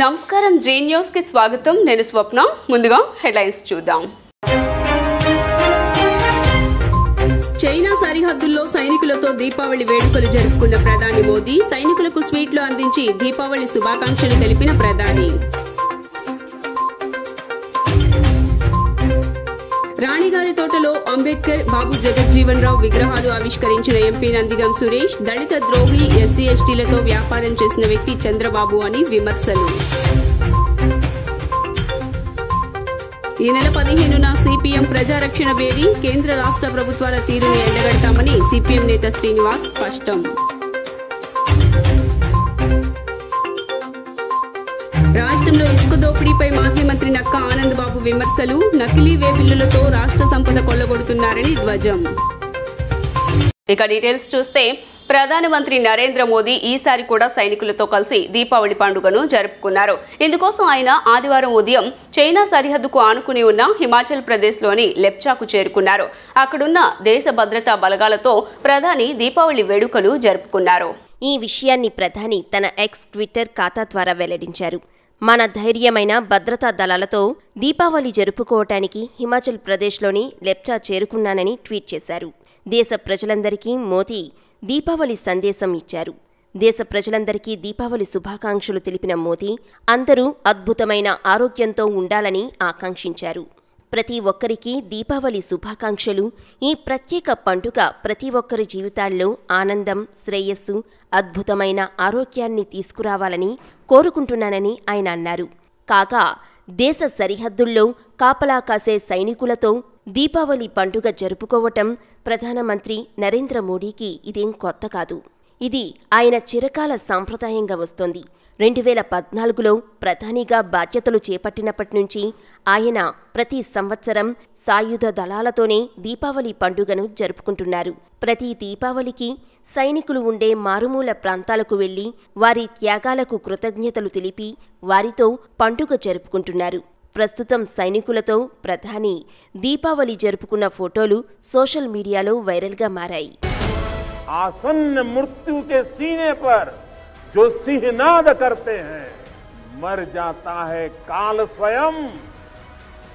నమస్కారం G news కి స్వాగతం నేను స్వప్న ముందుగా హెడ్లైన్స్ చూద్దాం చైనా సరిహద్దుల్లో సైనికులతో దీపావళి వేడుకలు జరుపుకున్న ప్రధాని మోదీ సైనికులకు స్వీట్లు అందించి దీపావళి శుభాకాంక్షలు తెలిపిన ప్రధాని రాణిగారి తోటలో అంబేద్కర్ బాబు జగజ్జీవన్ రావు విగ్రహాలు ఆవిష్కరించిన ఎంపీ నందిగం సురేష్ దళిత ద్రోహి ఎస్సీ ఎస్టీలతో వ్యాపారం చేసిన వ్యక్తి చంద్రబాబు అని విమర్శలు ఈ నెల 15న సిపిఎం ప్రజారక్షణ వేడి కేంద్ర రాష్ట్ర ప్రభుత్వాల తీరుని ఎండగడతామని సిపిఎం నేత శ్రీనివాస్ స్పష్టం రాష్ట్రంలో ఇసుక దోపిడీపై మాజీ మంత్రి నక్కా ఆనంద్ బాబు విమర్శలు నకిలీ వేబిల్లులతో రాష్ట్ర సంపద కొల్లగొడుతున్నారని ధ్వజం ఇక డీటెయిల్స్ చూస్తే ప్రధానమంత్రి నరేంద్ర మోదీ ఈసారి కూడా సైనికులతో కలిసి దీపావళి పండుగను జరుపుకున్నారు. ఇందుకోసం ఆయన ఆదివారం ఉదయం చైనా సరిహద్దుకు ఆనుకుని ఉన్న హిమాచల్ ప్రదేశ్లోని లెప్చాకు చేరుకున్నారు. అక్కడున్న దేశ భద్రతా బలగాలతో ప్రధాని దీపావళి వేడుకలు జరుపుకున్నారు. ఈ విషయాన్ని ప్రధాని తన ఎక్స్ ట్విట్టర్ ఖాతా ద్వారా వెల్లడించారు. మన ధైర్యమైన భద్రతా దళాలతో దీపావళి జరుపుకోవటానికి హిమాచల్ ప్రదేశ్లోని లెప్చా చేరుకున్నానని ట్వీట్ చేశారు. దేశ ప్రజలందరికీ మోదీ దీపావళి సందేశం ఇచ్చారు. దేశ ప్రజలందరికీ దీపావళి శుభాకాంక్షలు తెలిపిన మోదీ అందరూ అద్భుతమైన ఆరోగ్యంతో ఉండాలని ఆకాంక్షించారు. ప్రతి ఒక్కరికి దీపావళి శుభాకాంక్షలు. ఈ ప్రత్యేక పండుగ ప్రతి ఒక్కరి జీవితాల్లో ఆనందం, శ్రేయస్సు, అద్భుతమైన ఆరోగ్యాన్ని తీసుకురావాలని కోరుకుంటున్నానని ఆయన అన్నారు. కాగా దేశ సరిహద్దుల్లో కాపలా కాసే సైనికులతో దీపావళి పండుగ జరుపుకోవటం ప్రధానమంత్రి నరేంద్ర మోడీకి ఇదేం కొత్త కాదు. ఇది ఆయన చిరకాల సాంప్రదాయంగా వస్తోంది. 2014లో ప్రధానిగా బాధ్యతలు చేపట్టినప్పటి నుంచి ఆయన ప్రతి సంవత్సరం సాయుధ దళాలతోనే దీపావళి పండుగను జరుపుకుంటున్నారు. ప్రతి దీపావళికి సైనికులు ఉండే మారుమూల ప్రాంతాలకు వెళ్లి వారి త్యాగాలకు కృతజ్ఞతలు తెలిపి వారితో పండుగ జరుపుకుంటున్నారు. ప్రస్తుతం సైనికులతో ప్రధాని దీపావళి జరుపుకున్న ఫోటోలు సోషల్ మీడియాలో వైరల్గా మారాయి. आसन्न मृत्यु के सीने पर जो सिंहनाद करते हैं मर जाता है काल स्वयं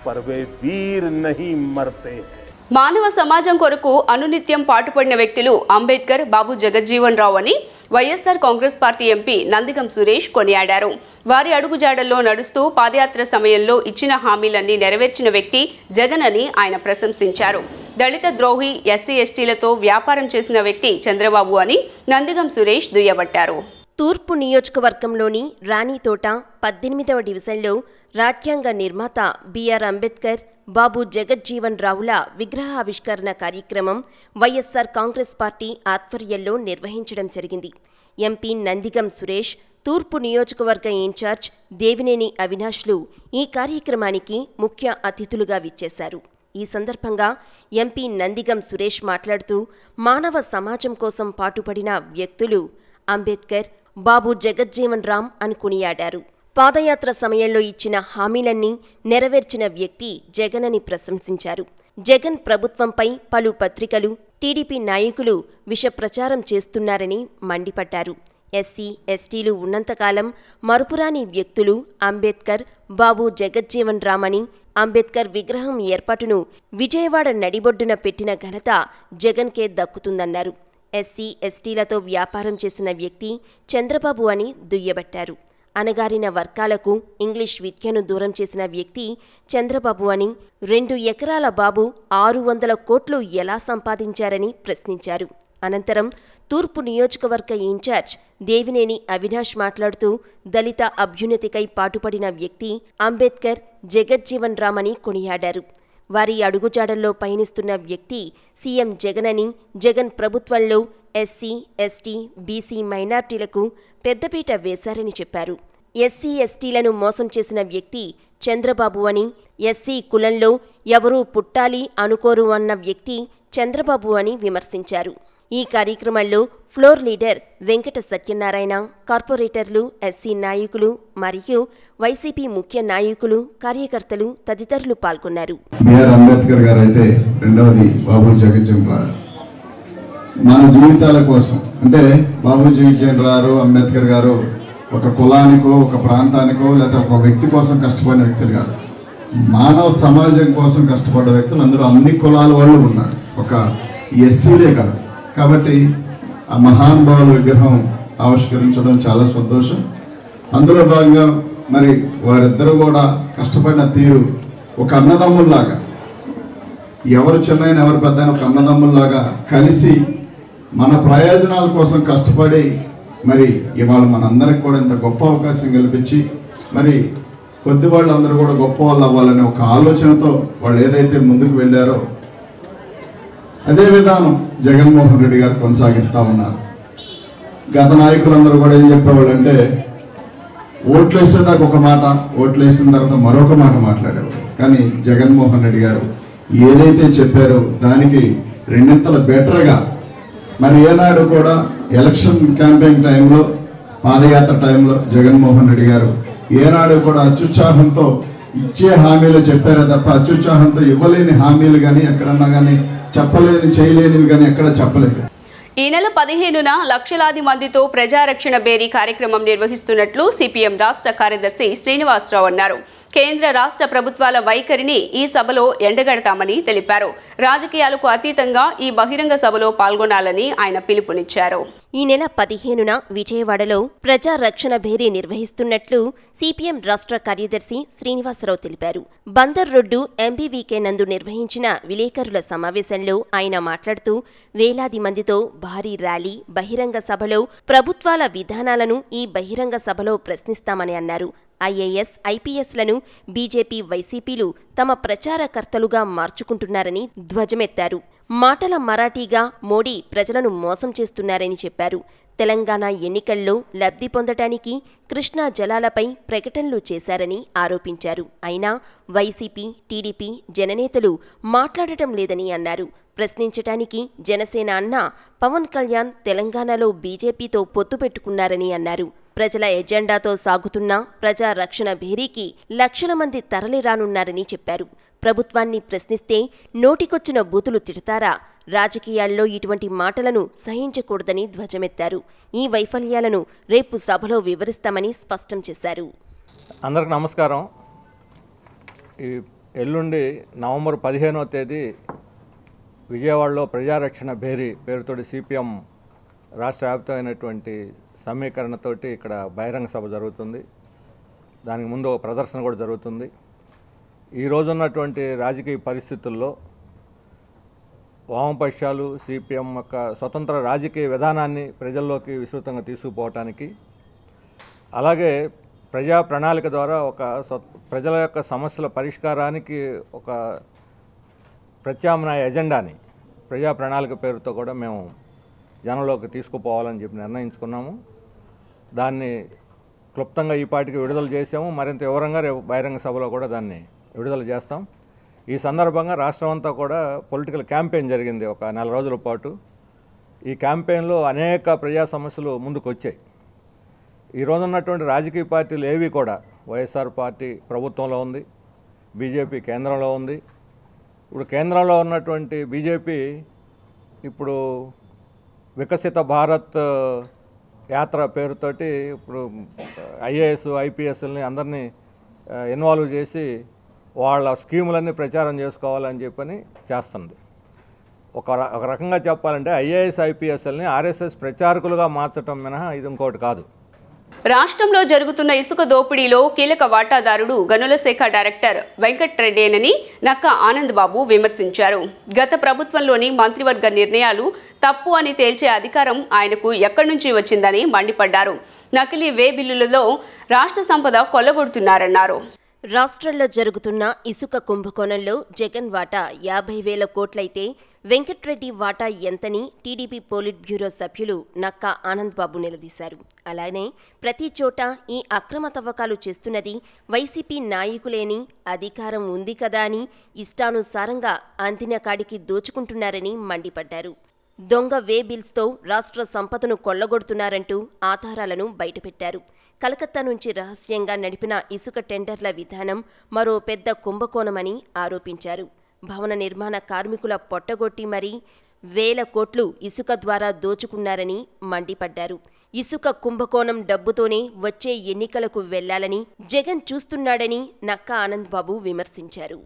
पर वे वीर नहीं मरते हैं. మానవ సమాజం కొరకు అనునిత్యం పాటుపడిన వ్యక్తులు అంబేద్కర్ బాబు జగజ్జీవన్ రావు అని వైఎస్ఆర్ కాంగ్రెస్ పార్టీ ఎంపీ నందిగం సురేష్ కొనియాడారు. వారి అడుగుజాడల్లో నడుస్తూ పాదయాత్ర సమయంలో ఇచ్చిన హామీలన్నీ నెరవేర్చిన వ్యక్తి జగన్ అని ఆయన ప్రశంసించారు. దళిత ద్రోహి ఎస్సీ ఎస్టీలతో వ్యాపారం చేసిన వ్యక్తి చంద్రబాబు అని నందిగం సురేష్ దుయ్యబట్టారు. తూర్పు నియోజకవర్గంలోని రాణితోట 18వ డివిజన్లో రాజ్యాంగ నిర్మాత బిఆర్ అంబేద్కర్ బాబు జగజ్జీవన్ రావుల విగ్రహావిష్కరణ కార్యక్రమం వైఎస్ఆర్ కాంగ్రెస్ పార్టీ ఆధ్వర్యంలో నిర్వహించడం జరిగింది. ఎంపీ నందిగం సురేష్, తూర్పు నియోజకవర్గ ఇన్ఛార్జ్ దేవినేని అవినాష్లు ఈ కార్యక్రమానికి ముఖ్య అతిథులుగా విచ్చేశారు. ఈ సందర్భంగా ఎంపీ నందిగం సురేష్ మాట్లాడుతూ మానవ సమాజం కోసం పాటుపడిన వ్యక్తులు అంబేద్కర్, బాబు జగజ్జీవన్ రామ్ అని కొనియాడారు. పాదయాత్ర సమయంలో ఇచ్చిన హామీలన్నీ నెరవేర్చిన వ్యక్తి జగన్ అని ప్రశంసించారు. జగన్ ప్రభుత్వంపై పలు పత్రికలు, టీడీపీ నాయకులు విష ప్రచారం చేస్తున్నారని మండిపడ్డారు. ఎస్సీ ఎస్టీలు ఉన్నంతకాలం మరుపురాని వ్యక్తులు అంబేద్కర్, బాబు జగజ్జీవన్ రామ్ అని అంబేద్కర్ విగ్రహం ఏర్పాటును విజయవాడ నడిబొడ్డున పెట్టిన ఘనత జగన్కే దక్కుతుందన్నారు. ఎస్సీ ఎస్టీలతో వ్యాపారం చేసిన వ్యక్తి చంద్రబాబు అని దుయ్యబట్టారు. అణగారిన వర్గాలకు ఇంగ్లీష్ విద్యను దూరం చేసిన వ్యక్తి చంద్రబాబు అని, 2 ఎకరాల బాబు 600 కోట్లు ఎలా సంపాదించారని ప్రశ్నించారు. అనంతరం తూర్పు నియోజకవర్గ ఇన్ఛార్జ్ దేవినేని అవినాష్ మాట్లాడుతూ దళిత అభ్యున్నతికై పాటుపడిన వ్యక్తి అంబేద్కర్, జగజ్జీవన్ రామ్ అని కొనియాడారు. వారి అడుగుజాడల్లో పయనిస్తున్న వ్యక్తి సీఎం జగన్ అని, జగన్ ప్రభుత్వంలో ఎస్సీ ఎస్టీ బీసీ మైనార్టీలకు పెద్దపీట వేశారని చెప్పారు. ఎస్సీ ఎస్టీలను మోసం చేసిన వ్యక్తి చంద్రబాబు అని, ఎస్సీ కులంలో ఎవరూ పుట్టాలి అనుకోరు అన్న వ్యక్తి చంద్రబాబు అని విమర్శించారు. ఈ కార్యక్రమంలో ఫ్లోర్ లీడర్ వెంకట సత్యనారాయణ, కార్పొరేటర్లు, ఎస్సీ నాయకులు మరియు వైసీపీ ముఖ్య నాయకులు, కార్యకర్తలు తదితరులు పాల్గొన్నారు. అంబేద్కర్ గారు అయితే రెండవది బాబు జగజ్జీవన్ రావు. మన జీవితాల కోసం అంటే బాబు జగజ్జీవన్ రావు, అంబేద్కర్ గారు ఒక కులానికో ఒక ప్రాంతానికో లేకపోతే ఒక వ్యక్తి కోసం కష్టపడిన వ్యక్తులు కాదు, మానవ సమాజం కోసం కష్టపడ్డ వ్యక్తులు అందులో అన్ని కులాల వాళ్ళు ఉన్నారు, ఒక ఎస్సీలే కాదు. కాబట్టి ఆ మహానుభావుల విగ్రహం ఆవిష్కరించడం చాలా సంతోషం. అందులో భాగంగా మరి వారిద్దరూ కూడా కష్టపడిన తీరు ఒక అన్నదమ్ముల్లాగా, ఎవరు చిన్నైన ఎవరు పెద్ద ఒక అన్నదమ్ముల్లాగా కలిసి మన ప్రయోజనాల కోసం కష్టపడి మరి ఇవాళ మనందరికి కూడా ఇంత గొప్ప అవకాశం కల్పించి మరి కొద్ది వాళ్ళందరూ కూడా గొప్ప వాళ్ళు అవ్వాలనే ఒక ఆలోచనతో వాళ్ళు ఏదైతే ముందుకు వెళ్ళారో అదే విధానం జగన్మోహన్ రెడ్డి గారు కొనసాగిస్తూ ఉన్నారు. గత నాయకులందరూ కూడా ఏం చెప్పేవాళ్ళు అంటే ఓట్లు వేసేదాకా ఒక మాట, ఓట్లు వేసిన తర్వాత మరొక మాట మాట్లాడేవారు. కానీ జగన్మోహన్ రెడ్డి గారు ఏదైతే చెప్పారో దానికి రెండింతల బెటర్గా మరి ఏనాడు కూడా ఎలక్షన్ క్యాంపెయిన్ టైంలో, పాదయాత్ర టైంలో జగన్మోహన్ రెడ్డి గారు ఏనాడు కూడా అత్యుత్సాహంతో ఇచ్చే హామీలు చెప్పారే తప్ప అత్యుత్సాహంతో ఇవ్వలేని హామీలు కానీ ఎక్కడన్నా కానీ చెప్పలేని చేయలేనివి కానీ ఎక్కడ చెప్పలేదు. ఈ నెల 15న లక్షలాది మందితో ప్రజారక్షణ బేరీ కార్యక్రమం నిర్వహిస్తున్నట్లు సిపిఎం రాష్ట్ర కార్యదర్శి శ్రీనివాసరావు అన్నారు. కేంద్ర రాష్ట్ర ప్రభుత్వాల వైఖరిని ఈ సభలో ఎండగడతామని తెలిపారు. రాజకీయాలకు అతీతంగా ఈ బహిరంగ సభలో పాల్గొనాలని ఆయన పిలుపునిచ్చారు. ఈ నెల 15న విజయవాడలో ప్రజా రక్షణ భేరీ నిర్వహిస్తున్నట్లు సిపిఎం రాష్ట్ర కార్యదర్శి శ్రీనివాసరావు తెలిపారు. బందర్ రోడ్డు ఎంబీవీకే నందు నిర్వహించిన విలేకరుల సమావేశంలో ఆయన మాట్లాడుతూ వేలాది మందితో భారీ ర్యాలీ, బహిరంగ సభలో ప్రభుత్వాల విధానాలను ఈ బహిరంగ సభలో ప్రశ్నిస్తామని అన్నారు. ఐఏఎస్, ఐపీఎస్లను బీజేపీ, వైసీపీలు తమ ప్రచారకర్తలుగా మార్చుకుంటున్నారని ధ్వజమెత్తారు. మాటల మరాఠీగా మోడీ ప్రజలను మోసం చేస్తున్నారని చెప్పారు. తెలంగాణ ఎన్నికల్లో లబ్ధి పొందటానికి కృష్ణా జలాలపై ప్రకటనలు చేశారని ఆరోపించారు. అయినా వైసీపీ, టీడీపీ జననేతలు మాట్లాడటం లేదని అన్నారు. ప్రశ్నించటానికి జనసేన అన్న పవన్ కళ్యాణ్ తెలంగాణలో బీజేపీతో పొత్తు పెట్టుకున్నారని అన్నారు. ప్రజల ఎజెండాతో సాగుతున్న ప్రజా రక్షణ భేరీకి లక్షల మంది తరలిరానున్నారని చెప్పారు. ప్రభుత్వాన్ని ప్రశ్నిస్తే నోటికొచ్చిన బూతులు తిడతారా? రాజకీయాల్లో ఇటువంటి మాటలను సహించకూడదని ధ్వజమెత్తారు. ఈ వైఫల్యాలను రేపు సభలో వివరిస్తామని స్పష్టం చేశారు. అందరికి నమస్కారం. ఈ ఎల్లుండి నవంబర్ 15వ తేదీ విజయవాడలో ప్రజారక్షణ భేరీ పేరుతోటి సిపిఎం రాష్ట్ర వ్యాప్తమైనటువంటి సమీకరణతోటి ఇక్కడ బహిరంగ సభ జరుగుతుంది. దానికి ముందు ఒక ప్రదర్శన కూడా జరుగుతుంది. ఈ రోజున్నటువంటి రాజకీయ పరిస్థితుల్లో వామపక్షాలు సిపిఎం యొక్క స్వతంత్ర రాజకీయ విధానాన్ని ప్రజల్లోకి విస్తృతంగా తీసుకుపోవటానికి, అలాగే ప్రజా ప్రణాళిక ద్వారా ఒక ప్రజల యొక్క సమస్యల పరిష్కారానికి ఒక ప్రత్యామ్నాయ ఎజెండాని ప్రజా ప్రణాళిక పేరుతో కూడా మేము జనంలోకి తీసుకుపోవాలని చెప్పి నిర్ణయించుకున్నాము. దాన్ని క్లుప్తంగా ఈ పాటికి విడుదల చేసాము. మరింత వివరంగా రేపు బహిరంగ సభలో కూడా దాన్ని విడుదల చేస్తాం. ఈ సందర్భంగా రాష్ట్రం అంతా కూడా పొలిటికల్ క్యాంపెయిన్ జరిగింది ఒక 4 రోజుల పాటు. ఈ క్యాంపెయిన్లో అనేక ప్రజా సమస్యలు ముందుకు వచ్చాయి. ఈ రోజు ఉన్నటువంటి రాజకీయ పార్టీలు ఏవి కూడా, వైఎస్ఆర్ పార్టీ ప్రభుత్వంలో ఉంది, బీజేపీ కేంద్రంలో ఉంది. ఇప్పుడు కేంద్రంలో ఉన్నటువంటి బీజేపీ ఇప్పుడు వికసిత భారత్ యాత్ర పేరుతోటి ఇప్పుడు ఐఏఎస్, ఐపీఎస్ని అందరినీ ఇన్వాల్వ్ చేసి వాళ్ళ స్కీములన్నీ ప్రచారం చేసుకోవాలని చెప్పని చేస్తుంది. ఒక రకంగా చెప్పాలంటే ఐఏఎస్, ఐపీఎస్ని ఆర్ఎస్ఎస్ ప్రచారకులుగా మార్చడం మినహా ఇది ఇంకోటి కాదు. రాష్ట్రంలో జరుగుతున్న ఇసుక దోపిడీలో కీలక వాటాదారుడు గనుల శాఖ డైరెక్టర్ వెంకట్రెడ్డేనని నక్క ఆనంద్ బాబు విమర్శించారు. గత ప్రభుత్వంలోని మంత్రివర్గ నిర్ణయాలు తప్పు అని తేల్చే అధికారం ఆయనకు ఎక్కడి నుంచి వచ్చిందని మండిపడ్డారు. నకిలీ వే బిల్లులలో రాష్ట్ర సంపద కొల్లగొడుతున్నారన్నారు. రాష్ట్రంలో జరుగుతున్న ఇసుక కుంభకోణంలో జగన్ వాటా 50,000 కోట్లయితే వెంకట్రెడ్డి వాటా ఎంతని టీడీపీ పోలిట్ బ్యూరో సభ్యులు నక్కా ఆనంద్ బాబు నిలదీశారు. అలానే ప్రతి చోట ఈ అక్రమ తవ్వకాలు చేస్తున్నది వైసీపీ నాయకులేని, అధికారం ఉంది కదా అని ఇష్టానుసారంగా అందిన కాడికి దోచుకుంటున్నారని మండిపడ్డారు. దొంగ వే బిల్స్తో రాష్ట్ర సంపదను కొల్లగొడుతున్నారంటూ ఆధారాలను బయటపెట్టారు. కలకత్తా నుంచి రహస్యంగా నడిపిన ఇసుక టెండర్ల విధానం మరో పెద్ద కుంభకోణమని ఆరోపించారు. భవన నిర్మాణ కార్మికుల పొట్టగొట్టి మరీ వేల కోట్లు ఇసుక ద్వారా దోచుకున్నారని మండిపడ్డారు. ఇసుక కుంభకోణం డబ్బుతోనే వచ్చే ఎన్నికలకు వెళ్లాలని జగన్ చూస్తున్నాడని నక్కా ఆనంద్ బాబు విమర్శించారు.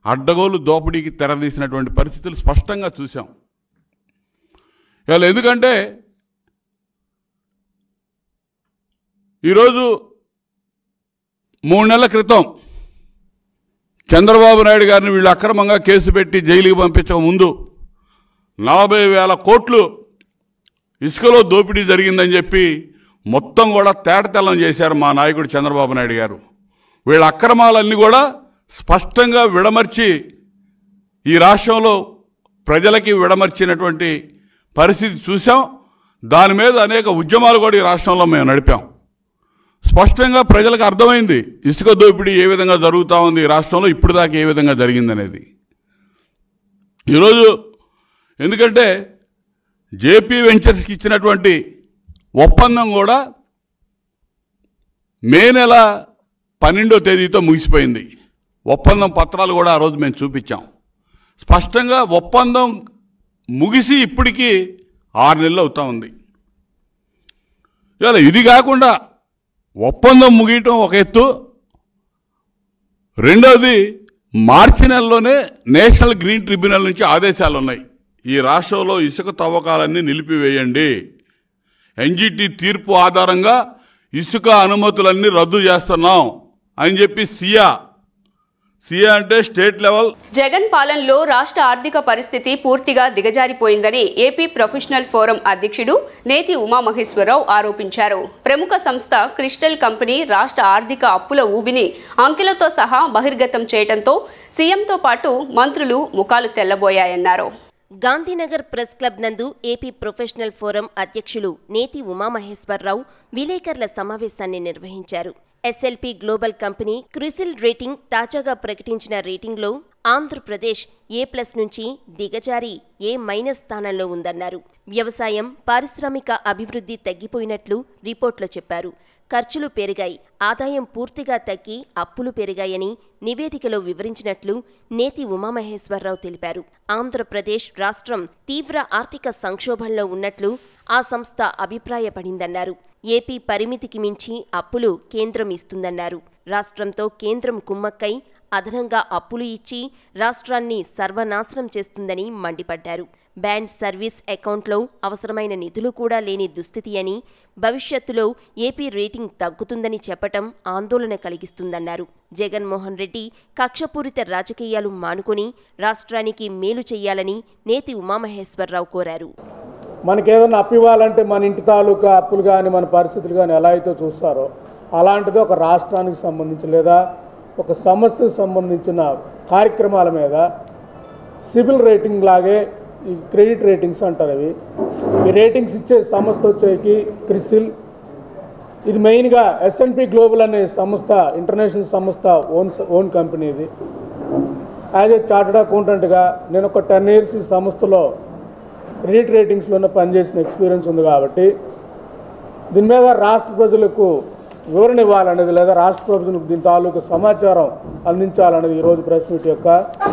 అడ్డగోలు దోపిడీకి తెరదీసినటువంటి పరిస్థితులు స్పష్టంగా చూశాం. ఇవాళ ఎందుకంటే ఈరోజు 3 నెలల క్రితం చంద్రబాబు నాయుడు గారిని వీళ్ళు అక్రమంగా కేసు పెట్టి జైలుకి పంపించక ముందు 40,000 కోట్లు ఇసుకలో దోపిడీ జరిగిందని చెప్పి మొత్తం కూడా తేటతెల్లం చేశారు మా నాయకుడు చంద్రబాబు నాయుడు గారు. వీళ్ళ అక్రమాలన్నీ కూడా స్పష్టంగా విడమర్చి ఈ రాష్ట్రంలో ప్రజలకి విడమర్చినటువంటి పరిస్థితి చూసాం. దాని మీద అనేక ఉద్యమాలు కూడా ఈ రాష్ట్రంలో మేము నడిపాం. స్పష్టంగా ప్రజలకు అర్థమైంది ఇసుక దోపిడీ ఏ విధంగా జరుగుతూ ఉంది ఈ రాష్ట్రంలో, ఇప్పుడు దాకా ఏ విధంగా జరిగిందనేది. ఈరోజు ఎందుకంటే జేపీ వెంచర్స్కి ఇచ్చినటువంటి ఒప్పందం కూడా మే నెల 12వ తేదీతో ముగిసిపోయింది. ఒప్పందం పత్రాలు కూడా ఆ రోజు మేము చూపించాం. స్పష్టంగా ఒప్పందం ముగిసి ఇప్పటికీ 6 నెలలు అవుతా ఉంది. ఇవాళ ఇది కాకుండా ఒప్పందం ముగియటం ఒక ఎత్తు, రెండోది మార్చి నెలలోనే నేషనల్ గ్రీన్ ట్రిబ్యునల్ నుంచి ఆదేశాలు ఉన్నాయి. ఈ రాష్ట్రంలో ఇసుక తవ్వకాలన్నీ నిలిపివేయండి, ఎన్జిటి తీర్పు ఆధారంగా ఇసుక అనుమతులన్నీ రద్దు చేస్తున్నాం అని చెప్పి సియా అంటే స్టేట్ లెవెల్. జగన్ పాలనలో రాష్ట్ర ఆర్థిక పరిస్థితి పూర్తిగా దిగజారిపోయిందని ఏపీ ప్రొఫెషనల్ ఫోరం అధ్యక్షుడు నేతి ఉమామహేశ్వరరావు ఆరోపించారు. ప్రముఖ సంస్థ క్రిస్టల్ కంపెనీ రాష్ట్ర ఆర్థిక అప్పుల ఊబిని అంకెలతో సహా బహిర్గతం చేయడంతో సీఎంతో పాటు మంత్రులు ముఖాలు తెల్లబోయాయన్నారు. గాంధీనగర్ ప్రెస్ క్లబ్ నందు ఏపీ ప్రొఫెషనల్ ఫోరం అధ్యక్షులు నేతి ఉమామహేశ్వరరావు విలేకరుల సమావేశాన్ని నిర్వహించారు. SLP global company CRISIL rating తాజాగా ప్రకటించిన రేటింగ్లో ఆంధ్రప్రదేశ్ A+ నుంచి దిగజారి A- స్థానంలో ఉందన్నారు. వ్యవసాయం, పారిశ్రామిక అభివృద్ధి తగ్గిపోయినట్లు రిపోర్ట్లో చెప్పారు. ఖర్చులు పెరిగాయి, ఆదాయం పూర్తిగా తగ్గి అప్పులు పెరిగాయని నివేదికలో వివరించినట్లు నేతి ఉమామహేశ్వరరావు తెలిపారు. ఆంధ్రప్రదేశ్ రాష్ట్రం తీవ్ర ఆర్థిక సంక్షోభంలో ఉన్నట్లు ఆ సంస్థ అభిప్రాయపడిందన్నారు. ఏపీ పరిమితికి మించి అప్పులు కేంద్రం ఇస్తుందన్నారు. రాష్ట్రంతో కేంద్రం కుమ్మక్కై అదనంగా అప్పులు ఇచ్చి రాష్ట్రాన్ని సర్వనాశనం చేస్తుందని మండిపడ్డారు. బ్యాండ్ సర్వీస్ అకౌంట్లో అవసరమైన నిధులు కూడా లేని దుస్థితి అని, భవిష్యత్తులో ఏపీ రేటింగ్ తగ్గుతుందని చెప్పటం ఆందోళన కలిగిస్తుందన్నారు. జగన్మోహన్ రెడ్డి కక్షపూరిత రాజకీయాలు మానుకొని రాష్ట్రానికి మేలు చేయాలని నేతి ఉమామహేశ్వరరావు కోరారు. మనకేదన్నా అప్పు ఇవ్వాలంటే మన ఇంటి తాలూకా అప్పులు కానీ మన పరిస్థితులు కానీ ఎలా అయితే చూస్తారో అలాంటిది ఒక రాష్ట్రానికి సంబంధించి లేదా ఒక సంస్థకు సంబంధించిన కార్యక్రమాల మీద సిబిల్ రేటింగ్ లాగే ఈ క్రెడిట్ రేటింగ్స్ అంటారు. అవి ఈ రేటింగ్స్ ఇచ్చే సంస్థ వచ్చేకి క్రిసిల్, ఇది మెయిన్గా S&P గ్లోబల్ అనే సంస్థ ఇంటర్నేషనల్ సంస్థ ఓన్ కంపెనీ. ఇది యాజ్ ఏ చార్టర్డ్ అకౌంటెంట్గా నేను ఒక 10 years ఈ సంస్థలో క్రెడిట్ రేటింగ్స్లోనే పనిచేసిన ఎక్స్పీరియన్స్ ఉంది కాబట్టి దీని మీద రాష్ట్ర ప్రజలకు వివరణ ఇవ్వాలనేది లేదా రాష్ట్ర ప్రభుత్వం దీని తాలూకు సమాచారం అందించాలనేది ఈరోజు ప్రెస్ మీట్ యొక్క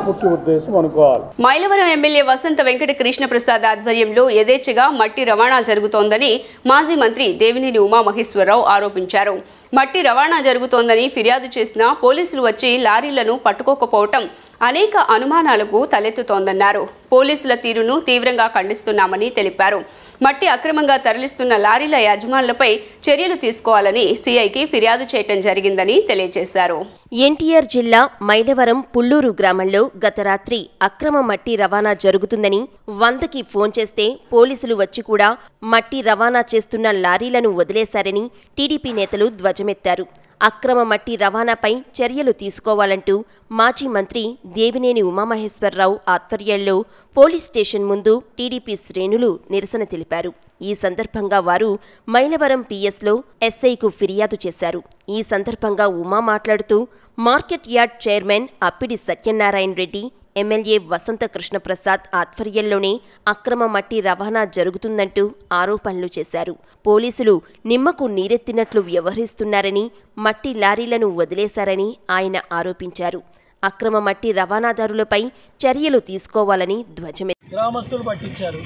ముఖ్య ఉద్దేశం అనుకోవాలి. మైలవరం ఎమ్మెల్యే వసంత వెంకట కృష్ణ ప్రసాద్ ఆధ్వర్యంలో యథేచ్ఛగా మట్టి రవాణా జరుగుతోందని మాజీ మంత్రి దేవినేని ఉమామహేశ్వరరావు ఆరోపించారు. మట్టి రవాణా జరుగుతోందని ఫిర్యాదు చేసిన పోలీసులు వచ్చి లారీలను పట్టుకోకపోవటం అనేక అనుమానాలకు తలెత్తుతోందన్నారు. పోలీసుల తీరును తీవ్రంగా ఖండిస్తున్నామని తెలిపారు. మట్టి అక్రమంగా తరలిస్తున్న లారీల యజమానులపై చర్యలు తీసుకోవాలని సీఐకి ఫిర్యాదు చేయటం జరిగిందని తెలియజేశారు. ఎన్టీఆర్ జిల్లా మైలవరం పుల్లూరు గ్రామంలో గత రాత్రి అక్రమ మట్టి రవాణా జరుగుతుందని 100కి ఫోన్ చేస్తే పోలీసులు వచ్చి కూడా మట్టి రవాణా చేస్తున్న లారీలను వదిలేశారని టీడీపీ నేతలు ధ్వజమెత్తారు. అక్రమ మట్టి రవాణాపై చర్యలు తీసుకోవాలంటూ మాజీ మంత్రి దేవినేని ఉమామహేశ్వరరావు ఆధ్వర్యంలో పోలీస్ స్టేషన్ ముందు టీడీపీ శ్రేణులు నిరసన తెలిపారు. ఈ సందర్భంగా వారు మైలవరం పిఎస్లో ఎస్ఐకు ఫిర్యాదు చేశారు. ఈ సందర్భంగా ఉమా మాట్లాడుతూ market yard chairman Appidi Satyanarayana Reddy, MLA Vasantha Krishnaprasad ఆధ్వర్యంలోనే అక్రమ మట్టి రవాణా జరుగుతుందంటూ ఆరోపణలు చేశారు. పోలీసులు నిమ్మకు నీరెత్తినట్లు వ్యవహరిస్తున్నారని, మట్టి లారీలను వదిలేశారని ఆయన ఆరోపించారు. అక్రమ మట్టి రవాణాదారులపై చర్యలు తీసుకోవాలని ధ్వజమెత్తారు. గ్రామస్తులు పట్టించారు,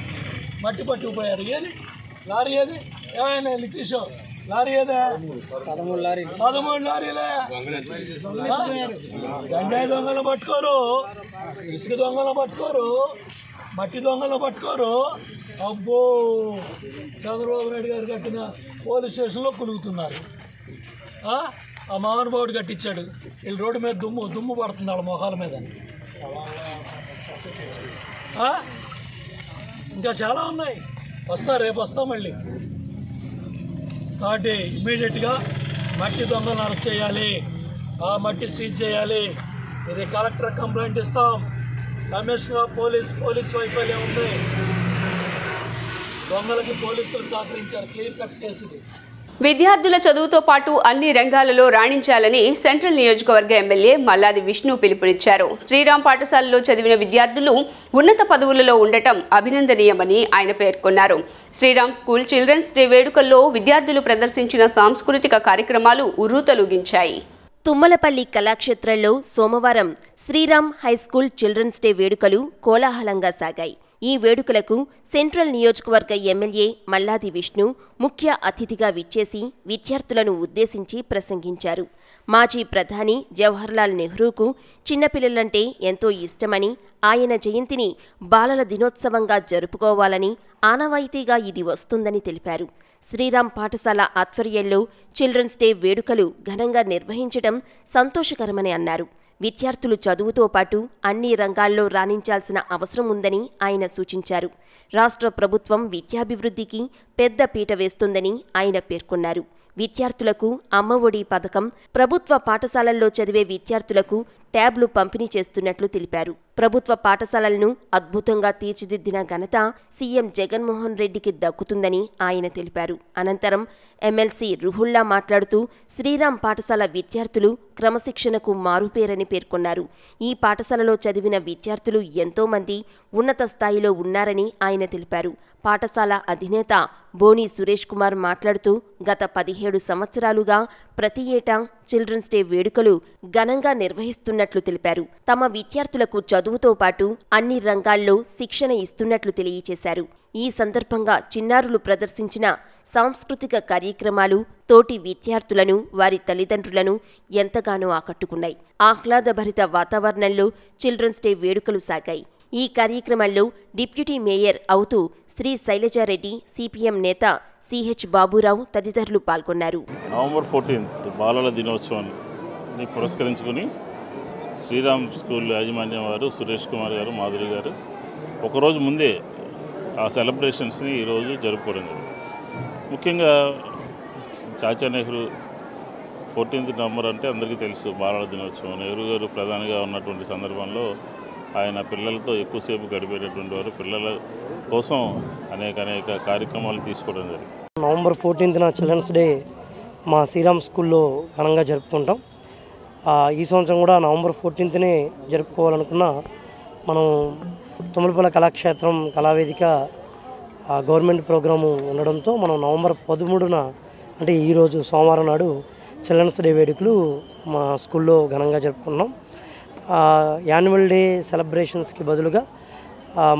మట్టి పట్టుకుపోయారు. ఏది లారీ ఏది ఏమైనా తీసో లారీ ఏదా 13 లారీలే. గంజాయి దొంగలు పట్టుకోరు, ఇసుక దొంగలు పట్టుకోరు, మట్టి దొంగలు పట్టుకోరు. అబ్బో చంద్రబాబు నాయుడు గారు కట్టిన పోలీస్ స్టేషన్లో కులుగుతున్నారు. ఆ మహానుభావుడు కట్టించాడు. వీళ్ళు రోడ్డు మీద దుమ్ము పడుతుంది వాళ్ళ మొహాల మీద. ఇంకా చాలా ఉన్నాయి, రేపు వస్తా మళ్ళీ. కాబట్టి ఇమీడియట్గా మట్టి దొంగలను అరెస్ట్ చేయాలి, ఆ మట్టి సీజ్ చేయాలి. ఇది కలెక్టర్ కంప్లైంట్ ఇస్తాం. కమిషనర్ ఆఫ్ పోలీస్ వైఫల్యం ఉంది. దొంగలకి పోలీసులు సహకరించారు. క్లియర్ కట్ కేసు ఇది. విద్యార్థుల చదువుతో పాటు అన్ని రంగాలలో రాణించాలని సెంట్రల్ నియోజకవర్గ ఎమ్మెల్యే మల్లాది విష్ణు పిలుపునిచ్చారు. శ్రీరామ్ పాఠశాలలో చదివిన విద్యార్థులు ఉన్నత పదవులలో ఉండటం అభినందనీయమని ఆయన పేర్కొన్నారు. శ్రీరామ్ స్కూల్ చిల్డ్రన్స్ డే వేడుకల్లో విద్యార్థులు ప్రదర్శించిన సాంస్కృతిక కార్యక్రమాలు ఉర్రూతలూగించాయి. తుమ్మలపల్లి కళాక్షేత్రంలో సోమవారం శ్రీరామ్ హైస్కూల్ చిల్డ్రన్స్ డే వేడుకలు కోలాహలంగా సాగాయి. ఈ వేడుకలకు సెంట్రల్ నియోజకవర్గ ఎమ్మెల్యే మల్లాది విష్ణు ముఖ్య అతిథిగా విచ్చేసి విద్యార్థులను ఉద్దేశించి ప్రసంగించారు. మాజీ ప్రధాని జవహర్లాల్ నెహ్రూకు చిన్నపిల్లలంటే ఎంతో ఇష్టమని, ఆయన జయంతిని బాలల దినోత్సవంగా జరుపుకోవాలని ఆనవాయితీగా ఇది వస్తుందని తెలిపారు. శ్రీరామ్ పాఠశాల ఆధ్వర్యంలో చిల్డ్రన్స్ డే వేడుకలు ఘనంగా నిర్వహించడం సంతోషకరమని అన్నారు. విద్యార్థులు చదువుతో పాటు అన్ని రంగాల్లో రాణించాల్సిన అవసరం ఉందని ఆయన సూచించారు. రాష్ట్ర ప్రభుత్వం విద్యాభివృద్ధికి పెద్ద పీట వేస్తుందని ఆయన పేర్కొన్నారు. విద్యార్థులకు అమ్మఒడి పథకం, ప్రభుత్వ పాఠశాలల్లో చదివే విద్యార్థులకు ట్యాబ్లు పంపిణీ చేస్తున్నట్లు తెలిపారు. ప్రభుత్వ పాఠశాలలను అద్భుతంగా తీర్చిదిద్దిన ఘనత సీఎం జగన్మోహన్ రెడ్డికి దక్కుతుందని ఆయన తెలిపారు. అనంతరం ఎమ్మెల్సీ రుహుల్లా మాట్లాడుతూ శ్రీరామ్ పాఠశాల విద్యార్థులు క్రమశిక్షణకు మారుపేరని పేర్కొన్నారు. ఈ పాఠశాలలో చదివిన విద్యార్థులు ఎంతో మంది ఉన్నత స్థాయిలో ఉన్నారని ఆయన తెలిపారు. పాఠశాల అధినేత బోని సురేష్ కుమార్ మాట్లాడుతూ గత 17 సంవత్సరాలుగా ప్రతి ఏటా చిల్డ్రన్స్ డే వేడుకలు ఘనంగా నిర్వహిస్తున్నట్లు తెలిపారు. తమ విద్యార్థులకు చదువుతో పాటు అన్ని రంగాల్లో శిక్షణ ఇస్తున్నట్లు తెలియజేశారు. ఈ సందర్భంగా చిన్నారులు ప్రదర్శించిన సాంస్కృతిక కార్యక్రమాలు తోటి విద్యార్థులను, వారి తల్లిదండ్రులను ఎంతగానో ఆకట్టుకున్నాయి. ఆహ్లాదభరిత వాతావరణంలో చిల్డ్రన్స్ డే వేడుకలు సాగాయి. ఈ కార్యక్రమంలో డిప్యూటీ మేయర్ అవుతూ శ్రీ శైలజారెడ్డి, సిపిఎం నేత సిహెచ్ బాబురావు తదితరులు పాల్గొన్నారు. నవంబర్ 14 బాలల దినోత్సవాన్ని పురస్కరించుకుని శ్రీరామ్ స్కూల్ యాజమాన్యం వారు సురేష్ కుమార్ గారు, మాధురి గారు ఒకరోజు ముందే ఆ సెలబ్రేషన్స్ని ఈరోజు జరుపుకోవడం జరిగింది. ముఖ్యంగా చాచా నెహ్రూ 14 నవంబర్ అంటే అందరికీ తెలుసు బాలల దినోత్సవం. నెహ్రూ గారు ప్రధానిగా ఉన్నటువంటి సందర్భంలో ఆయన పిల్లలతో ఎక్కువసేపు గడిపేటటువంటి వారు. పిల్లల కోసం అనేక కార్యక్రమాలు తీసుకోవడం జరిగింది. నవంబర్ 14న చిల్డ్రన్స్ డే మా శ్రీరామ్ స్కూల్లో ఘనంగా జరుపుకుంటాం. ఈ సంవత్సరం కూడా నవంబర్ 14నే జరుపుకోవాలనుకున్న మనం తుమ్మలపల్లి కళాక్షేత్రం కళావేదిక గవర్నమెంట్ ప్రోగ్రాము ఉండడంతో మనం నవంబర్ 13న అంటే ఈరోజు సోమవారం నాడు చిల్డ్రన్స్ డే వేడుకలు మా స్కూల్లో ఘనంగా జరుపుకున్నాం. యాన్యువల్ డే సెలబ్రేషన్స్కి బదులుగా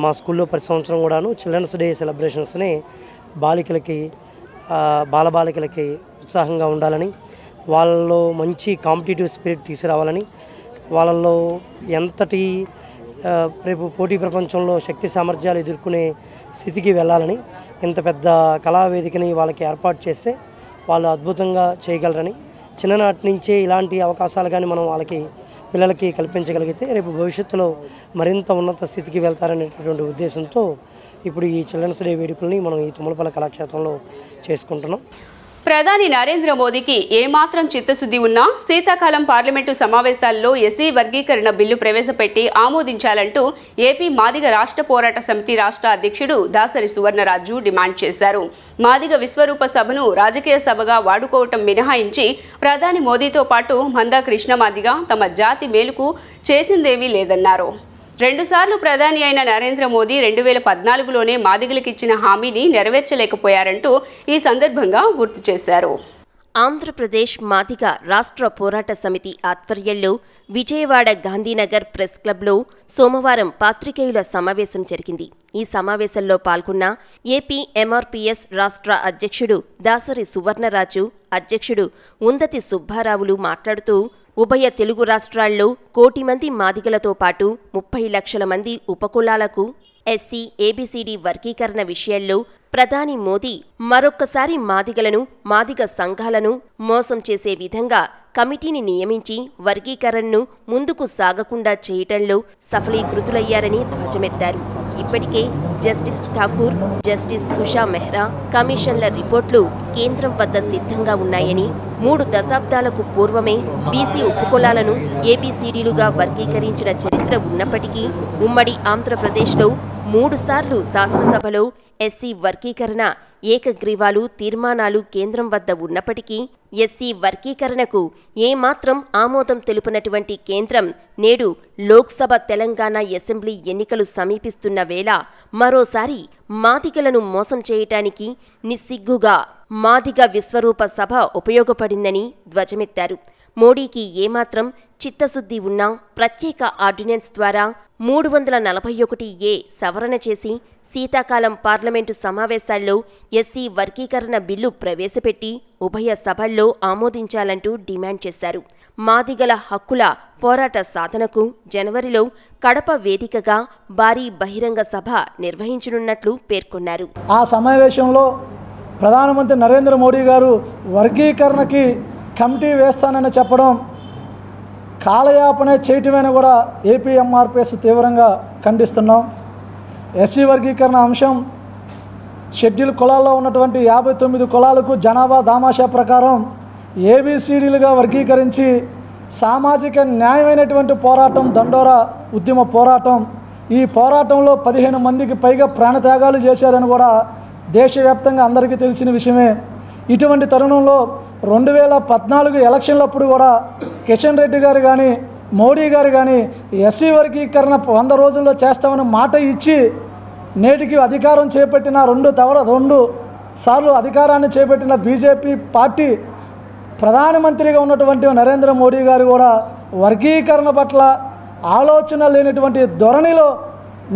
మా స్కూల్లో ప్రతి సంవత్సరం కూడాను చిల్డ్రన్స్ డే సెలబ్రేషన్స్ని బాలికలకి, బాలబాలికలకి ఉత్సాహంగా ఉండాలని, వాళ్ళలో మంచి కాంపిటేటివ్ స్పిరిట్ తీసుకురావాలని, వాళ్ళల్లో ఎంతటి రేపు పోటీ ప్రపంచంలో శక్తి సామర్థ్యాలు ఎదుర్కొనే స్థితికి వెళ్ళాలని ఇంత పెద్ద కళావేదికని వాళ్ళకి ఏర్పాటు చేస్తే వాళ్ళు అద్భుతంగా చేయగలరని, చిన్ననాటి నుంచే ఇలాంటి అవకాశాలు కానీ మనం వాళ్ళకి పిల్లలకి కల్పించగలిగితే రేపు భవిష్యత్తులో మరింత ఉన్నత స్థితికి వెళ్తారనేటటువంటి ఉద్దేశంతో ఇప్పుడు ఈ చిల్డ్రన్స్ డే వేడుకల్ని మనం ఈ తుమ్మలపల్లి కళాక్షేత్రంలో చేసుకుంటున్నాం. ప్రధాని నరేంద్ర మోదీకి ఏమాత్రం చిత్తశుద్ధి ఉన్నా శీతాకాలం పార్లమెంటు సమావేశాల్లో ఎస్సీ వర్గీకరణ బిల్లు ప్రవేశపెట్టి ఆమోదించాలంటూ ఏపీ మాదిగ రాష్ట్ర పోరాట సమితి రాష్ట్ర అధ్యక్షుడు దాసరి సువర్ణరాజు డిమాండ్ చేశారు. మాదిగ విశ్వరూప సభను రాజకీయ సభగా వాడుకోవటం మినహాయించి ప్రధాని మోదీతో పాటు మందా కృష్ణ మాదిగ తమ జాతి మేలుకు చేసిందేమీ లేదన్నారు. 2 సార్లు ప్రధాని అయిన నరేంద్ర మోదీ 2014లోనే మాదిగలకిచ్చిన హామీని నెరవేర్చలేకపోయారంటూ ఈ సందర్భంగా గుర్తు చేశారు. ఆంధ్రప్రదేశ్ మాదిగ రాష్ట్ర పోరాట సమితి ఆధ్వర్యంలో విజయవాడ గాంధీనగర్ ప్రెస్ క్లబ్లో సోమవారం పాత్రికేయుల సమావేశం జరిగింది. ఈ సమావేశంలో పాల్గొన్న ఏపీ ఎంఆర్పీఎస్ రాష్ట్ర అధ్యక్షుడు దాసరి సువర్ణరాజు, అధ్యక్షుడు ఉందతి సుబ్బారావులు మాట్లాడుతూ ఉభయ తెలుగు రాష్ట్రాల్లో 1 కోటి మంది మాదిగలతో పాటు 30 లక్షల మంది ఉపకులాలకు ఎస్సీ ఏబీసీడీ వర్గీకరణ విషయంలో ప్రధాని మోదీ మరొక్కసారి మాదిగలను, మాదిగ సంఘాలను మోసం చేసే విధంగా కమిటీని నియమించి వర్గీకరణను ముందుకు సాగకుండా చేయటంలో సఫలీకృతులయ్యారని ధ్వజమెత్తారు. ఇప్పటికే జస్టిస్ ఠాకూర్, జస్టిస్ ఉషా మెహ్రా కమిషన్ల రిపోర్టులు కేంద్రం వద్ద సిద్ధంగా ఉన్నాయని, 3 దశాబ్దాలకు పూర్వమే బీసీ ఉపకులాలను ఏబీసీడీలుగా వర్గీకరించిన చరిత్ర ఉన్నప్పటికీ ఉమ్మడి ఆంధ్రప్రదేశ్లో 3 సార్లు శాసనసభలో ఎస్సీ వర్గీకరణ ఏకగ్రీవాలు తీర్మానాలు కేంద్రం వద్ద ఉన్నప్పటికీ ఎస్సీ వర్గీకరణకు ఏమాత్రం ఆమోదం తెలుపునటువంటి కేంద్రం నేడు లోక్సభ, తెలంగాణ అసెంబ్లీ ఎన్నికలు సమీపిస్తున్న వేళ మరోసారి మాదిగలను మోసం చేయటానికి నిస్సిగ్గుగా మాదిగ విశ్వరూప సభ ఉపయోగపడిందని ధ్వజమెత్తారు. మోడీకి ఏమాత్రం చిత్తశుద్ధి ఉన్నా ప్రత్యేక ఆర్డినెన్స్ ద్వారా 341A సవరణ చేసి శీతాకాలం పార్లమెంటు సమావేశాల్లో ఎస్సీ వర్గీకరణ బిల్లు ప్రవేశపెట్టి ఉభయ సభల్లో ఆమోదించాలంటూ డిమాండ్ చేశారు. మాదిగల హక్కుల పోరాట సాధనకు జనవరిలో కడప వేదికగా భారీ బహిరంగ సభ నిర్వహించనున్నట్లు పేర్కొన్నారు. ఆ సమావేశంలో ప్రధానమంత్రి నరేంద్ర మోడీ గారు వర్గీకరణకి కమిటీ వేస్తానని చెప్పడం కాలయాపన చేయటమని కూడా ఏపీ ఎంఆర్పీఎస్ తీవ్రంగా ఖండిస్తున్నాం. ఎస్సీ వర్గీకరణ అంశం షెడ్యూల్ కులాల్లో ఉన్నటువంటి 59 కులాలకు జనాభా దామాషా ప్రకారం ఏబీసీడీలుగా వర్గీకరించి సామాజిక న్యాయమైనటువంటి పోరాటం దండోరా ఉద్యమ పోరాటం. ఈ పోరాటంలో 15 మందికి పైగా ప్రాణత్యాగాలు చేశారని కూడా దేశవ్యాప్తంగా అందరికీ తెలిసిన విషయమే. ఇటువంటి తరుణంలో 2014 ఎలక్షన్లప్పుడు కూడా కిషన్ రెడ్డి గారు కానీ మోడీ గారు కానీ ఎస్సీ వర్గీకరణ 100 రోజుల్లో చేస్తామని మాట ఇచ్చి నేటికి అధికారం చేపట్టిన 2 సార్లు అధికారాన్ని చేపట్టిన బీజేపీ పార్టీ ప్రధానమంత్రిగా ఉన్నటువంటి నరేంద్ర మోడీ గారు కూడా వర్గీకరణ పట్ల ఆలోచన లేనటువంటి ధోరణిలో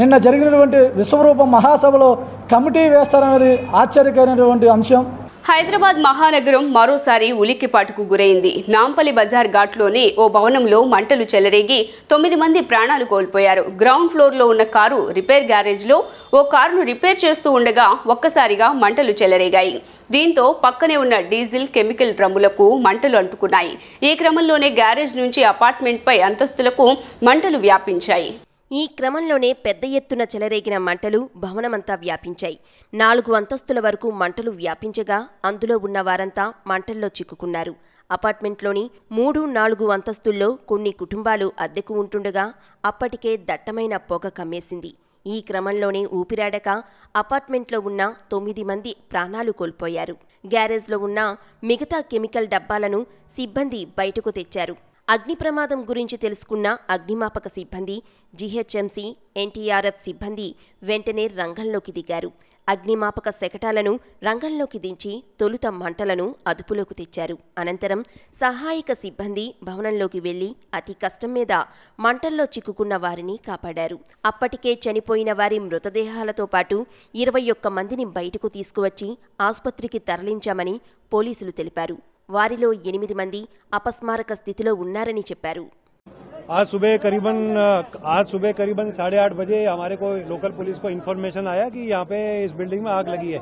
నిన్న జరిగినటువంటి విశ్వరూప మహాసభలో కమిటీ వేస్తారన్నది ఆశ్చర్యకరమైనటువంటి అంశం. హైదరాబాద్ మహానగరం మరోసారి ఉలిక్కిపాటుకు గురైంది. నాంపల్లి బజార్ ఘాట్లోని ఓ భవనంలో మంటలు చెలరేగి 9 మంది ప్రాణాలు కోల్పోయారు. గ్రౌండ్ ఫ్లోర్లో ఉన్న కారు రిపేర్ గ్యారేజ్లో ఓ కారును రిపేర్ చేస్తూ ఉండగా ఒక్కసారిగా మంటలు చెలరేగాయి. దీంతో పక్కనే ఉన్న డీజిల్, కెమికల్ డ్రమ్ములకు మంటలు అంటుకున్నాయి. ఈ క్రమంలోనే గ్యారేజ్ నుంచి అపార్ట్మెంట్పై అంతస్తులకు మంటలు వ్యాపించాయి. ఈ క్రమంలోనే పెద్ద ఎత్తున చెలరేగిన మంటలు భవనమంతా వ్యాపించాయి. 4 అంతస్తుల వరకు మంటలు వ్యాపించగా అందులో ఉన్న వారంతా మంటల్లో చిక్కుకున్నారు. అపార్ట్మెంట్లోని 3, 4 అంతస్తుల్లో కొన్ని కుటుంబాలు అద్దెకు ఉంటుండగా అప్పటికే దట్టమైన పొగ కమ్మేసింది. ఈ క్రమంలోనే ఊపిరాడక అపార్ట్మెంట్లో ఉన్న 9 మంది ప్రాణాలు కోల్పోయారు. గ్యారేజ్లో ఉన్న మిగతా కెమికల్ డబ్బాలను సిబ్బంది బయటకు తెచ్చారు. అగ్ని ప్రమాదం గురించి తెలుసుకున్న అగ్నిమాపక సిబ్బంది, జీహెచ్ఎంసీ, ఎన్టీఆర్ఎఫ్ సిబ్బంది వెంటనే రంగంలోకి దిగారు. అగ్నిమాపక శకటాలను రంగంలోకి దించి తొలుత మంటలను అదుపులోకి తెచ్చారు. అనంతరం సహాయక సిబ్బంది భవనంలోకి వెళ్లి అతి కష్టం మీద మంటల్లో చిక్కుకున్న వారిని కాపాడారు. అప్పటికే చనిపోయిన వారి మృతదేహాలతో పాటు 21 మందిని బయటకు తీసుకువచ్చి ఆసుపత్రికి తరలించామని పోలీసులు తెలిపారు. వారిలో 8 మంది అపస్మారక స్థితిలో ఉన్నారని చెప్పారు. आज सुबह करीबन 8:30 बजे हमारे को लोकल पुलिस को इन्फॉर्मेशन आया कि यहाँ पे इस बिल्डिंग में आग लगी है।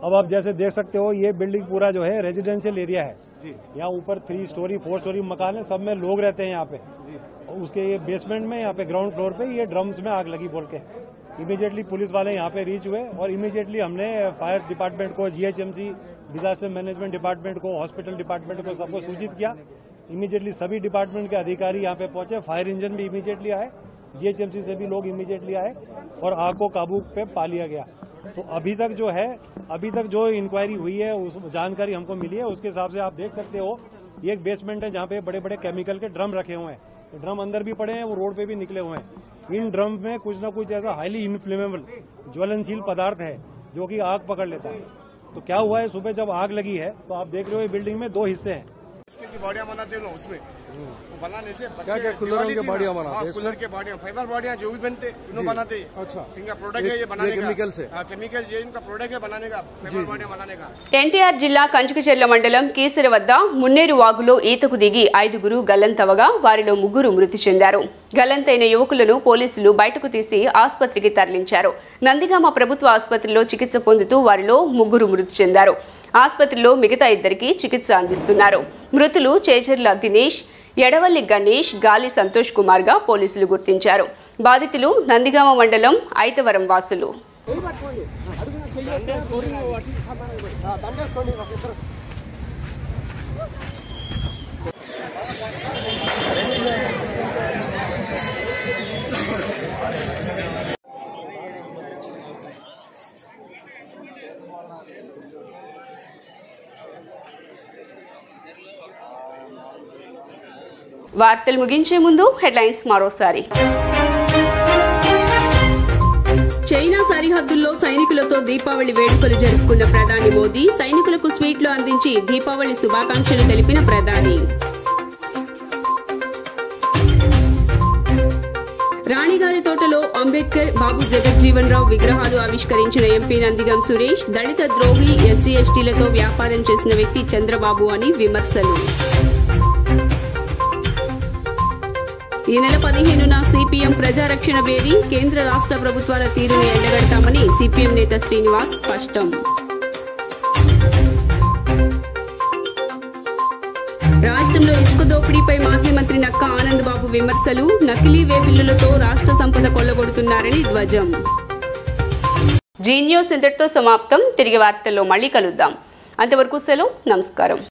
अब आप जैसे देख सकते हो ये बिल्डिंग पूरा जो है रेजिडेंशियल एरिया है। यहाँ ऊपर 3 स्टोरी 4 स्टोरी मकान है, सब में लोग रहते हैं यहाँ पे। और उसके ये बेसमेंट में यहाँ पे ग्राउंड फ्लोर पे ये ड्रम्स में आग लगी बोल के इमीडिएटली पुलिस वाले यहाँ पे रीच हुए और इमीडिएटली हमने फायर डिपार्टमेंट को, जीएचएमसी, डिजास्टर मैनेजमेंट डिपार्टमेंट को, हॉस्पिटल डिपार्टमेंट को सबको सूचित किया। इमीडिएटली सभी डिपार्टमेंट के अधिकारी यहाँ पे पहुंचे, फायर इंजन भी इमीडिएटली आए, जीएचएमसी से भी लोग इमीडिएटली आए और आग को काबू पे पा लिया गया। तो अभी तक जो इंक्वायरी हुई है उस जानकारी हमको मिली है उसके हिसाब से आप देख सकते हो ये एक बेसमेंट है जहाँ पे बड़े बड़े केमिकल के ड्रम रखे हुए हैं। ड्रम अंदर भी पड़े हैं, वो रोड पे भी निकले हुए हैं। इन ड्रम में कुछ न कुछ ऐसा हाईली इनफ्लेमेबल ज्वलनशील पदार्थ है जो कि आग पकड़ लेता है। तो क्या हुआ है, सुबह जब आग लगी है तो आप देख रहे हो ये बिल्डिंग में 2 हिस्से हैं। उसकी बॉडियां बनाते हो उसमें बनाने से क्या क्या कूलरों के बॉडियां बनाते हैं? कूलर के बॉडियां, फाइबर बॉडियां जो भी बनते इन्हों बनाते। अच्छा, इनका प्रोडक्ट है ये बनाने का, केमिकल से। केमिकल ये इनका प्रोडक्ट है बनाने का, फाइबर बॉडियां बनाने का। ఎన్టీఆర్ జిల్లా కంచుకచెర్ల మండలం కీసర వద్ద మున్నేరు వాగులో ఈతకు దిగి 5గురు గల్లంతవగా వారిలో 3 మృతి చెందారు. గల్లంతైన యువకులను పోలీసులు బయటకు తీసి ఆసుపత్రికి తరలించారు. నందిగామ ప్రభుత్వ ఆసుపత్రిలో చికిత్స పొందుతూ వారిలో 3 మృతి చెందారు. ఆసుపత్రిలో మిగతా 2కి చికిత్స అందిస్తున్నారు. మృతులు చేచెర్ల దినేష్, ఎడవల్లి గణేష్, గాలి సంతోష్ కుమార్ గా పోలీసులు గుర్తించారు. బాధితులు నందిగామ మండలం ఐతవరం వాసులు. వార్తలు ముగించే ముందు హెడ్లైన్స్ మరోసారి. చైనా సరిహద్దుల్లో సైనికులతో దీపావళి వేడుకలు జరుపుకున్న ప్రధాని మోదీ సైనికులకు స్వీట్లు అందించి దీపావళి శుభాకాంక్షలు తెలిపిన ప్రధాని. రాణిగారి తోటలో అంబేద్కర్, బాబు జగజ్జీవన్ రావు విగ్రహాలు ఆవిష్కరించిన ఎంపీ నందిగం సురేష్ దళిత ద్రోహి, ఎస్సీ ఎస్టీలతో వ్యాపారం చేసిన వ్యక్తి చంద్రబాబు అని విమర్శలు. ఈ నెల 15న సిపిఎం ప్రజారక్షణ బేరీ, కేంద్ర రాష్ట్ర ప్రభుత్వాల తీరుని ఎండగడతామని సిపిఎం నేత శ్రీనివాస్ స్పష్టం. రాష్ట్రంలో ఇసుక దోపిడీపై మాజీ మంత్రి నక్కా ఆనంద్ బాబు విమర్శలు, నకిలీ వే బిల్లులతో రాష్ట్ర సంపద కొల్లగొడుతున్నారని ధ్వజం. జీ న్యూస్ ఇంతటితో సమాప్తం. తిరిగి వార్తల్లో మళ్ళీ కలుద్దాం. అంతవరకు సెలవు. నమస్కారం.